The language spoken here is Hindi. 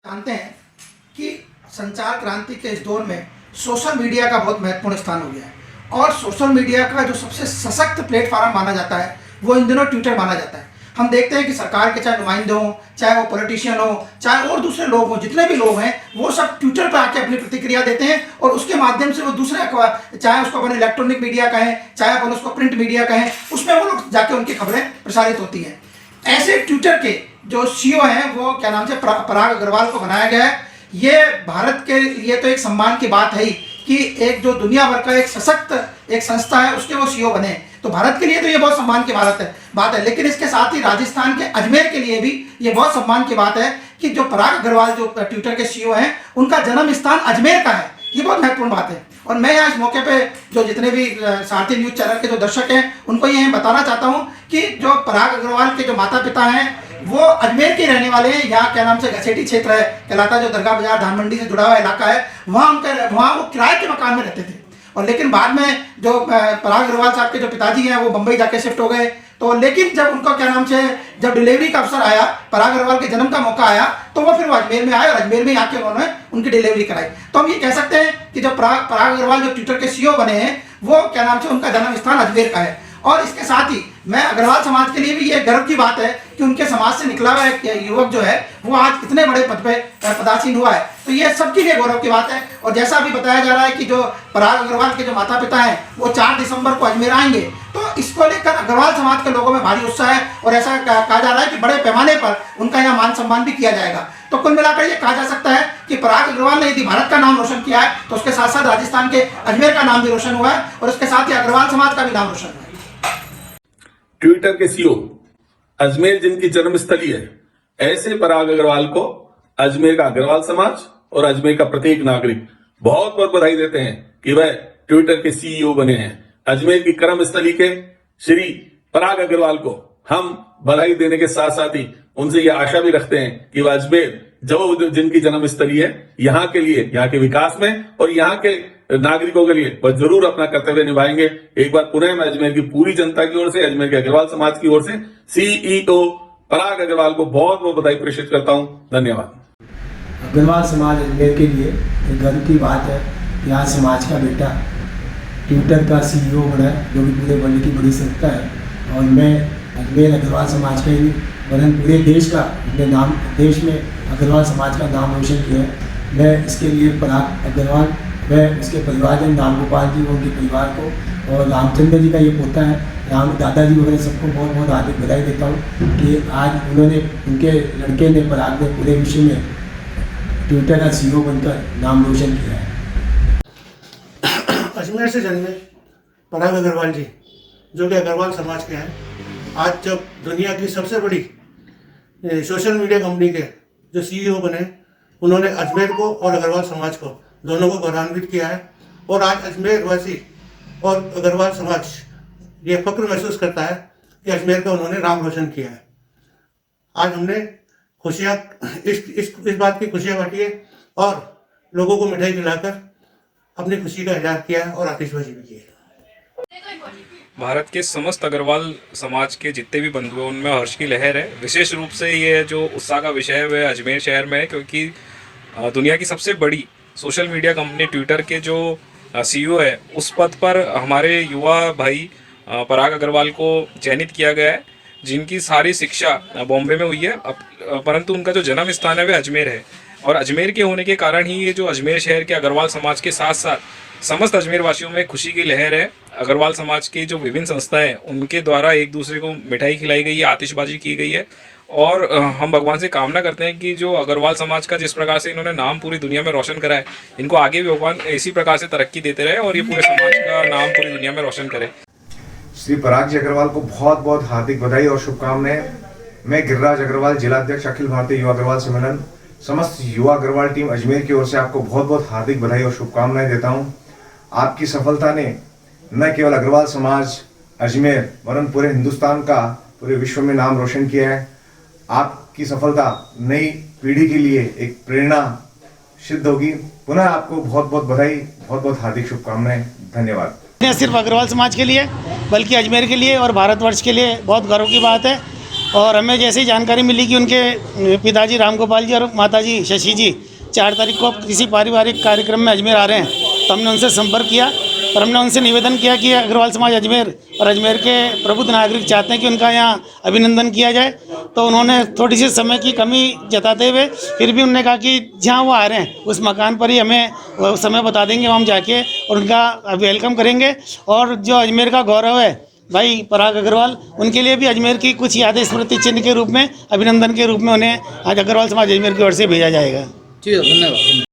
जानते हैं कि संचार क्रांति के इस दौर में सोशल मीडिया का बहुत महत्वपूर्ण स्थान हो गया है और सोशल मीडिया का जो सबसे सशक्त प्लेटफॉर्म माना जाता है वो इन दिनों ट्विटर माना जाता है। हम देखते हैं कि सरकार के चाहे नुमाइंदे हों, चाहे वो पॉलिटिशियन हो, चाहे और दूसरे लोग हों, जितने भी लोग हैं वो सब ट्विटर पर आके अपनी प्रतिक्रिया देते हैं और उसके माध्यम से वो दूसरे अखबार, चाहे उसको अपन इलेक्ट्रॉनिक मीडिया कहें, चाहे अपन उसको प्रिंट मीडिया कहें, उसमें वो लोग जाके उनकी खबरें प्रसारित होती हैं। ऐसे ट्विटर के जो सीईओ हैं वो क्या नाम से पराग अग्रवाल को बनाया गया है। ये भारत के लिए तो एक सम्मान की बात है ही कि एक जो दुनिया भर का एक सशक्त एक संस्था है उसके वो सीईओ बने, तो भारत के लिए तो ये बहुत सम्मान की बात है। लेकिन इसके साथ ही राजस्थान के अजमेर के लिए भी ये बहुत सम्मान की बात है कि जो पराग अग्रवाल जो ट्विटर के सीईओ हैं उनका जन्म स्थान अजमेर का है। ये बहुत महत्वपूर्ण बात है और मैं यहाँ इस मौके पे जो जितने भी सारथी न्यूज चैनल के जो दर्शक हैं उनको ये बताना चाहता हूँ कि जो पराग अग्रवाल के जो माता पिता हैं वो अजमेर के रहने वाले हैं। यहाँ क्या नाम से घसेटी क्षेत्र है कहलाता, जो दरगाह बाजार धान मंडी से जुड़ा हुआ इलाका है, वहाँ वो किराए के मकान में रहते थे और लेकिन बाद में जो पराग अग्रवाल साहब के जो पिताजी हैं वो बम्बई जाके शिफ्ट हो गए। तो लेकिन जब उनको क्या नाम से जब डिलीवरी का अवसर आया, पराग अग्रवाल के जन्म का मौका आया, तो वो फिर वो अजमेर में आए और अजमेर में आके उन्होंने उनकी डिलीवरी कराई। तो हम ये कह सकते हैं कि जो पराग अग्रवाल जो ट्विटर के सीईओ बने हैं वो क्या नाम से उनका जन्म स्थान अजमेर का है। और इसके साथ ही मैं अग्रवाल समाज के लिए भी ये गर्व की बात है कि उनके समाज से निकला हुआ एक युवक जो है वो आज इतने बड़े पद पे पदासीन हुआ है, तो ये सबके लिए गौरव की बात है। और जैसा अभी बताया जा रहा है कि जो पराग अग्रवाल के जो माता पिता हैं वो 4 दिसंबर को अजमेर आएंगे, तो इसको लेकर अग्रवाल समाज के लोगों में भारी उत्साह है और ऐसा कहा जा रहा है कि बड़े पैमाने पर उनका यहाँ मान सम्मान भी किया जाएगा। तो कुल मिलाकर ये कहा जा सकता है कि पराग अग्रवाल ने यदि भारत का नाम रोशन किया है तो उसके साथ साथ राजस्थान के अजमेर का नाम भी रोशन हुआ है और उसके साथ ही अग्रवाल समाज का भी नाम रोशन हुआ है। ट्विटर के सीईओ अजमेर जिनकी जन्मस्थली है, ऐसे पराग अग्रवाल को अजमेर का अग्रवाल समाज और अजमेर का प्रत्येक नागरिक बहुत बहुत बधाई देते हैं कि वह ट्विटर के सीईओ बने हैं। अजमेर की कर्म स्थली के श्री पराग अग्रवाल को हम बधाई देने के साथ साथ ही उनसे यह आशा भी रखते हैं कि वह अजमेर जो जिनकी जन्मस्थली है यहाँ के लिए, यहाँ के विकास में और यहाँ के नागरिकों के लिए वह जरूर अपना कर्तव्य निभाएंगे। एक बार पुनः मैं अजमेर की पूरी जनता की ओर से, अजमेर के अग्रवाल समाज की ओर से सीईओ पराग अग्रवाल को बहुत बहुत बधाई प्रेषित करता हूं। धन्यवाद। अग्रवाल समाज अजमेर के लिए एक गर्व की बात है कि आज समाज का बेटा ट्विटर का सीईओ बना है, जो भी पूरे वर्ल्ड की बड़ी संस्था है। और मैं अजमेर अग्रवाल समाज का ही वरन पूरे देश का, अपने नाम देश में अग्रवाल समाज का नाम रोशन किया है। मैं इसके लिए पराग अग्रवाल व उसके परिवारजन राम गोपाल जी, उनके परिवार को और रामचंद्र जी का ये पोता है राम दादाजी वगैरह सबको बहुत बहुत हार्दिक बधाई देता हूँ कि आज उन्होंने, उनके लड़के ने, पराग ने पूरे विश्व में ट्विटर का सीईओ बनकर नाम रोशन किया है। अजमेर से जन्मे पराग अग्रवाल जी, जो कि अग्रवाल समाज के हैं, आज जब दुनिया की सबसे बड़ी सोशल मीडिया कंपनी के जो सीईओ बने, उन्होंने अजमेर को और अग्रवाल समाज को दोनों को गौरवान्वित किया है। और आज अजमेर वासी और अग्रवाल समाज ये फक्र महसूस करता है कि अजमेर का उन्होंने नाम रोशन किया है। आज हमने खुशियाँ इस बात की खुशियाँ बांटी है और लोगों को मिठाई खिलाकर अपनी खुशी का इजहार किया है और आतिशबाजी भी की है। भारत के समस्त अग्रवाल समाज के जितने भी बंधु हैं उनमें हर्ष की लहर है। विशेष रूप से ये जो उत्साह का विषय है वह अजमेर शहर में है, क्योंकि दुनिया की सबसे बड़ी सोशल मीडिया कंपनी ट्विटर के जो सीईओ है उस पद पर हमारे युवा भाई पराग अग्रवाल को चयनित किया गया है, जिनकी सारी शिक्षा बॉम्बे में हुई है, परंतु उनका जो जन्म स्थान है वह अजमेर है। और अजमेर के होने के कारण ही ये जो अजमेर शहर के अग्रवाल समाज के साथ साथ समस्त अजमेर वासियों में खुशी की लहर है। अग्रवाल समाज की जो विभिन्न संस्थाएं उनके द्वारा एक दूसरे को मिठाई खिलाई गई है, आतिशबाजी की गई है और हम भगवान से कामना करते हैं कि जो अग्रवाल समाज का जिस प्रकार से इन्होंने नाम पूरी दुनिया में रोशन करा है, इनको आगे भी भगवान इसी प्रकार से तरक्की देते रहे और ये पूरे समाज का नाम पूरी दुनिया में रोशन करे। श्री पराग जी अग्रवाल को बहुत बहुत हार्दिक बधाई और शुभकामनाएं। मैं गिरिराज अग्रवाल, जिलाध्यक्ष अखिल भारतीय युवा अग्रवाल सम्मेलन, समस्त युवा अग्रवाल टीम अजमेर की ओर से आपको बहुत बहुत हार्दिक बधाई और शुभकामनाएं देता हूं। आपकी सफलता ने न केवल अग्रवाल समाज अजमेर वरन पूरे हिंदुस्तान का, पूरे विश्व में नाम रोशन किया है। आपकी सफलता नई पीढ़ी के लिए एक प्रेरणा सिद्ध होगी। पुनः आपको बहुत बहुत बधाई, बहुत बहुत हार्दिक शुभकामनाएं। धन्यवाद। न सिर्फ अग्रवाल समाज के लिए बल्कि अजमेर के लिए और भारतवर्ष के लिए बहुत गर्व की बात है और हमें जैसे ही जानकारी मिली कि उनके पिताजी राम गोपाल जी और माताजी शशि जी 4 तारीख को किसी पारिवारिक कार्यक्रम में अजमेर आ रहे हैं, तो हमने उनसे संपर्क किया और हमने उनसे निवेदन किया कि अग्रवाल समाज अजमेर और अजमेर के प्रबुद्ध नागरिक चाहते हैं कि उनका यहाँ अभिनंदन किया जाए। तो उन्होंने थोड़ी सी समय की कमी जताते हुए फिर भी उन्होंने कहा कि जहाँ वो आ रहे हैं उस मकान पर ही हमें वो समय बता देंगे, हम जाके और उनका वेलकम करेंगे। और जो अजमेर का गौरव है भाई पराग अग्रवाल, उनके लिए भी अजमेर की कुछ यादें स्मृति चिन्ह के रूप में, अभिनंदन के रूप में उन्हें आज अग्रवाल समाज अजमेर की ओर से भेजा जाएगा। ठीक है, धन्यवाद।